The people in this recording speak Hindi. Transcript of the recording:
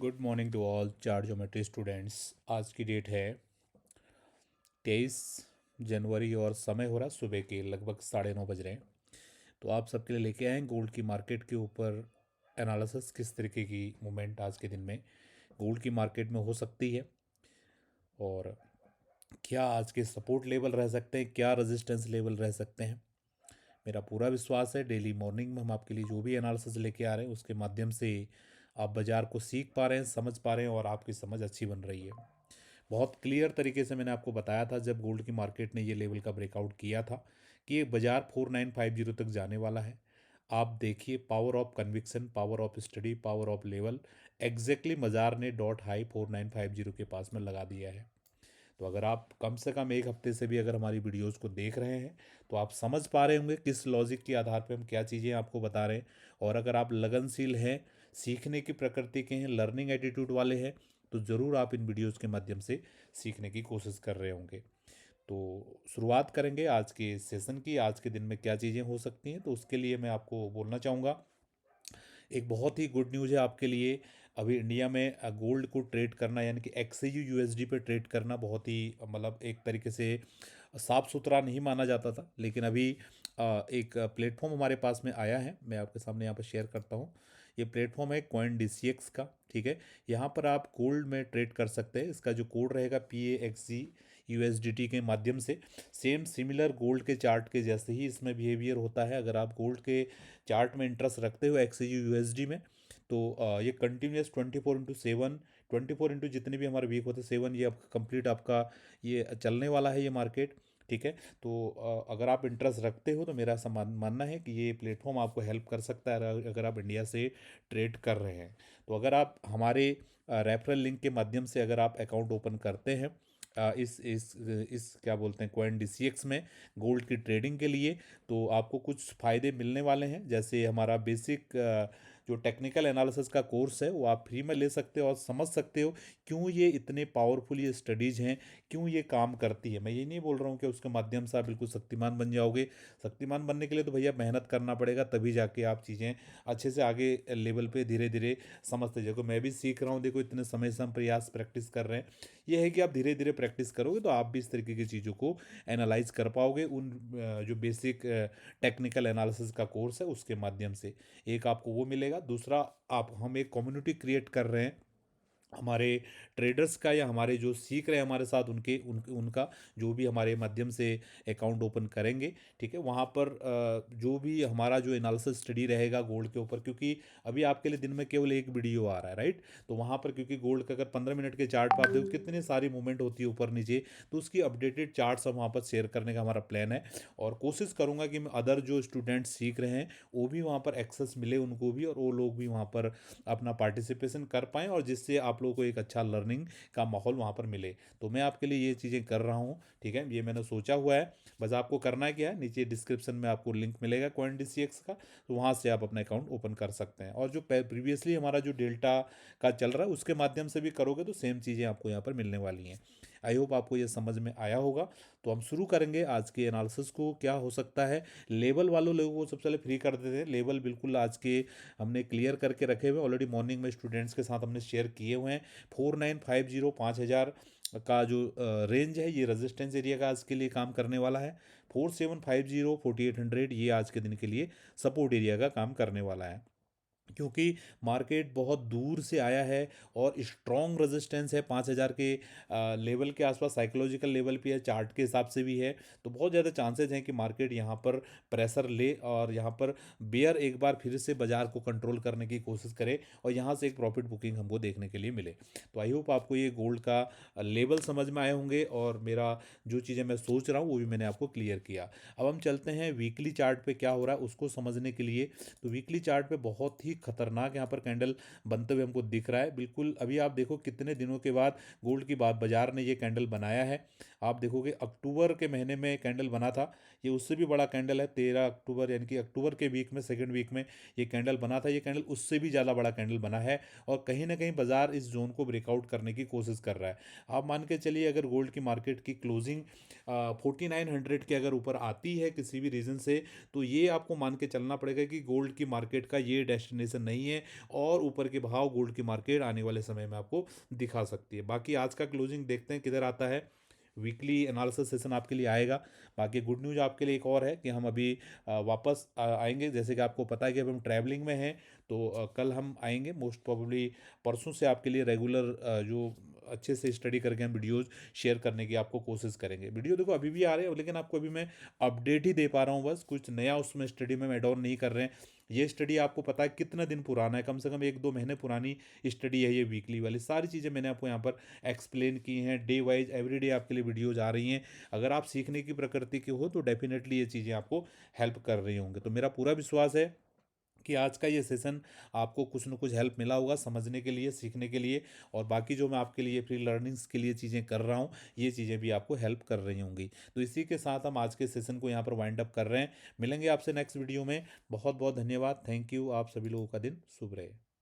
गुड मॉर्निंग टू ऑल चार ज्योमेट्री स्टूडेंट्स। आज की डेट है 23 जनवरी और समय हो रहा है सुबह के लगभग 9:30 बज रहे हैं। तो आप सबके लिए लेके आए हैं गोल्ड की मार्केट के ऊपर एनालिसिस, किस तरीके की मूवमेंट आज के दिन में गोल्ड की मार्केट में हो सकती है और क्या आज के सपोर्ट लेवल रह सकते हैं, क्या रेजिस्टेंस लेवल रह सकते हैं। मेरा पूरा विश्वास है डेली मॉर्निंग में हम आपके लिए जो भी एनालिसिस लेके आ रहे हैं उसके माध्यम से आप बाज़ार को सीख पा रहे हैं, समझ पा रहे हैं और आपकी समझ अच्छी बन रही है। बहुत क्लियर तरीके से मैंने आपको बताया था जब गोल्ड की मार्केट ने ये लेवल का ब्रेकआउट किया था कि ये बाजार 4950 तक जाने वाला है। आप देखिए power of conviction, power of study, power of level, exactly बाजार ने डॉट हाई 4950 के पास में लगा दिया है। तो अगर आप कम से कम एक हफ्ते से भी अगर हमारी वीडियोस को देख रहे हैं तो आप समझ पा रहे होंगे किस लॉजिक के आधार पे हम क्या चीज़ें आपको बता रहे हैं। और अगर आप लगनशील हैं, सीखने की प्रकृति के हैं, लर्निंग एटीट्यूड वाले हैं, तो ज़रूर आप इन वीडियोस के माध्यम से सीखने की कोशिश कर रहे होंगे। तो शुरुआत करेंगे आज के सेशन की। आज के दिन में क्या चीज़ें हो सकती हैं, तो उसके लिए मैं आपको बोलना चाहूँगा एक बहुत ही गुड न्यूज़ है आपके लिए। अभी इंडिया में गोल्ड को ट्रेड करना यानी कि एक्सयू यूएसडी पे ट्रेड करना बहुत ही मतलब एक तरीके से साफ़ सुथरा नहीं माना जाता था, लेकिन अभी एक प्लेटफॉर्म हमारे पास में आया है। मैं आपके सामने यहाँ पर शेयर करता हूँ। ये प्लेटफॉर्म है कॉइन DCX का, ठीक है। यहाँ पर आप गोल्ड में ट्रेड कर सकते हैं। इसका जो कोड रहेगा PAXG USDT के माध्यम से सेम सिमिलर गोल्ड के चार्ट के जैसे ही इसमें बिहेवियर होता है। अगर आप गोल्ड के चार्ट में इंटरेस्ट रखते हो XAU USD में, तो ये कंटिन्यूस 24/7, 24 जितने भी हमारे वीक होते हैं 7, ये आपका कंप्लीट आपका ये चलने वाला है ये मार्केट, ठीक है। तो अगर आप इंटरेस्ट रखते हो तो मेरा ऐसा मानना है कि ये प्लेटफॉर्म आपको हेल्प कर सकता है अगर आप इंडिया से ट्रेड कर रहे हैं। तो अगर आप हमारे रेफरल लिंक के माध्यम से अगर आप अकाउंट ओपन करते हैं इस क्या बोलते हैं कॉइन DCX में गोल्ड की ट्रेडिंग के लिए, तो आपको कुछ फ़ायदे मिलने वाले हैं। जैसे हमारा बेसिक जो टेक्निकल एनालिसिस का कोर्स है वो आप फ्री में ले सकते हो और समझ सकते हो क्यों ये इतने पावरफुल ये स्टडीज़ हैं, क्यों ये काम करती है। मैं ये नहीं बोल रहा हूँ कि उसके माध्यम से आप बिल्कुल शक्तिमान बन जाओगे। शक्तिमान बनने के लिए तो भैया मेहनत करना पड़ेगा, तभी जाके आप चीज़ें अच्छे से आगे लेवल पे धीरे धीरे समझते जाओगे। मैं भी सीख रहा हूँ, देखो इतने समय से हम प्रयास प्रैक्टिस कर रहे हैं। ये है कि आप धीरे धीरे प्रैक्टिस करोगे तो आप भी इस तरीके की चीज़ों को एनालाइज कर पाओगे उन जो बेसिक टेक्निकल एनालिसिस का कोर्स है उसके माध्यम से। एक आपको वो मिलेगा, दूसरा आप हम एक कम्युनिटी क्रिएट कर रहे हैं हमारे ट्रेडर्स का, या हमारे जो सीख रहे हैं हमारे साथ उनका जो भी हमारे माध्यम से अकाउंट ओपन करेंगे, ठीक है। वहाँ पर जो भी हमारा जो एनालिसिस स्टडी रहेगा गोल्ड के ऊपर, क्योंकि अभी आपके लिए दिन में केवल एक वीडियो आ रहा है, राइट। तो वहाँ पर क्योंकि गोल्ड का अगर 15 मिनट के चार्ट पर आप देखो कितनी सारी मूवमेंट होती है ऊपर नीचे, तो उसकी अपडेटेड चार्ट्स हम वहाँ पर शेयर करने का हमारा प्लान है। और कोशिश करूँगा कि मैं अदर जो स्टूडेंट्स सीख रहे हैं वो भी वहाँ पर एक्सेस मिले उनको भी, और वो लोग भी वहाँ पर अपना पार्टिसिपेशन कर पाएँ और जिससे आप लोगों को एक अच्छा लर्निंग का माहौल वहाँ पर मिले। तो मैं आपके लिए ये चीज़ें कर रहा हूँ, ठीक है। ये मैंने सोचा हुआ है। बस आपको करना है क्या है, नीचे डिस्क्रिप्शन में आपको लिंक मिलेगा कॉइन DCX का, तो वहाँ से आप अपना अकाउंट ओपन कर सकते हैं। और जो प्रीवियसली हमारा जो डेल्टा का चल रहा है उसके माध्यम से भी करोगे तो सेम चीज़ें आपको यहाँ पर मिलने वाली हैं। आई होप आपको ये समझ में आया होगा। तो हम शुरू करेंगे आज के एनालिसिस को। क्या हो सकता है, लेवल वालों लोगों को सबसे पहले फ्री कर देते हैं। लेवल बिल्कुल आज के हमने क्लियर करके रखे हुए ऑलरेडी, मॉर्निंग में स्टूडेंट्स के साथ हमने शेयर किए हुए हैं। 4950 5000 का जो रेंज है ये रेजिस्टेंस एरिया का आज के लिए काम करने वाला है। 4750 4800 ये आज के दिन के लिए सपोर्ट एरिया का काम करने वाला है, क्योंकि मार्केट बहुत दूर से आया है और स्ट्रॉन्ग रेजिस्टेंस है 5000 के लेवल के आसपास, साइकोलॉजिकल लेवल पे है, चार्ट के हिसाब से भी है। तो बहुत ज़्यादा चांसेस हैं कि मार्केट यहाँ पर प्रेशर ले और यहाँ पर बेयर एक बार फिर से बाजार को कंट्रोल करने की कोशिश करे और यहाँ से एक प्रॉफिट बुकिंग हमको देखने के लिए मिले। तो आई होप आपको ये गोल्ड का लेवल समझ में आए होंगे और मेरा जो चीज़ें मैं सोच रहा हूँ वो भी मैंने आपको क्लियर किया। अब हम चलते हैं वीकली चार्ट पे क्या हो रहा है उसको समझने के लिए। तो वीकली चार्ट पे बहुत ही खतरनाक यहाँ पर कैंडल बनते हुए हमको दिख रहा है। बिल्कुल अभी आप देखो कितने दिनों के बाद गोल्ड की बात बाजार ने ये कैंडल बनाया है। आप देखोगे अक्टूबर के महीने में कैंडल बना था, ये उससे भी बड़ा कैंडल है। 13 अक्टूबर यानी कि अक्टूबर के वीक में, सेकेंड वीक में ये कैंडल बना था। ये कैंडल उससे भी ज़्यादा बड़ा कैंडल बना है और कहीं ना कहीं बाजार इस जोन को ब्रेकआउट करने की कोशिश कर रहा है। आप मान के चलिए अगर गोल्ड की मार्केट की क्लोजिंग 4900 के अगर ऊपर आती है किसी भी रीज़न से, तो ये आपको मान के चलना पड़ेगा कि गोल्ड की मार्केट का ये डेस्टिनेशन कॉम्बिनेशन नहीं है और ऊपर के भाव गोल्ड की मार्केट आने वाले समय में आपको दिखा सकती है। बाकी आज का क्लोजिंग देखते हैं किधर आता है। वीकली एनालिसिस सेशन आपके लिए आएगा। बाकी गुड न्यूज़ आपके लिए एक और है कि हम अभी वापस आएंगे। जैसे कि आपको पता है कि अभी हम ट्रैवलिंग में हैं, तो कल हम आएंगे मोस्ट प्रोबेबली। परसों से आपके लिए रेगुलर जो अच्छे से स्टडी करके हम वीडियोज़ शेयर करने की आपको कोशिश करेंगे। वीडियो देखो अभी भी आ रहे हैं, लेकिन आपको अभी मैं अपडेट ही दे पा रहा हूँ, बस कुछ नया उसमें स्टडी में ऐड ऑन नहीं कर रहे हैं। ये स्टडी आपको पता है कितना दिन पुराना है, कम से कम 1-2 महीने पुरानी स्टडी है ये वीकली वाली। सारी चीज़ें मैंने आपको यहाँ पर एक्सप्लेन की हैं, डे वाइज एवरी डे आपके लिए वीडियोज आ रही हैं। अगर आप सीखने की प्रकृति के हो तो डेफिनेटली ये चीज़ें आपको हेल्प कर रही होंगी। तो मेरा पूरा विश्वास है कि आज का ये सेशन आपको कुछ न कुछ हेल्प मिला होगा समझने के लिए, सीखने के लिए। और बाकी जो मैं आपके लिए फ्री लर्निंग्स के लिए चीज़ें कर रहा हूँ, ये चीज़ें भी आपको हेल्प कर रही होंगी। तो इसी के साथ हम आज के सेशन को यहाँ पर वाइंड अप कर रहे हैं। मिलेंगे आपसे नेक्स्ट वीडियो में। बहुत बहुत धन्यवाद, थैंक यू। आप सभी लोगों का दिन शुभ रहे।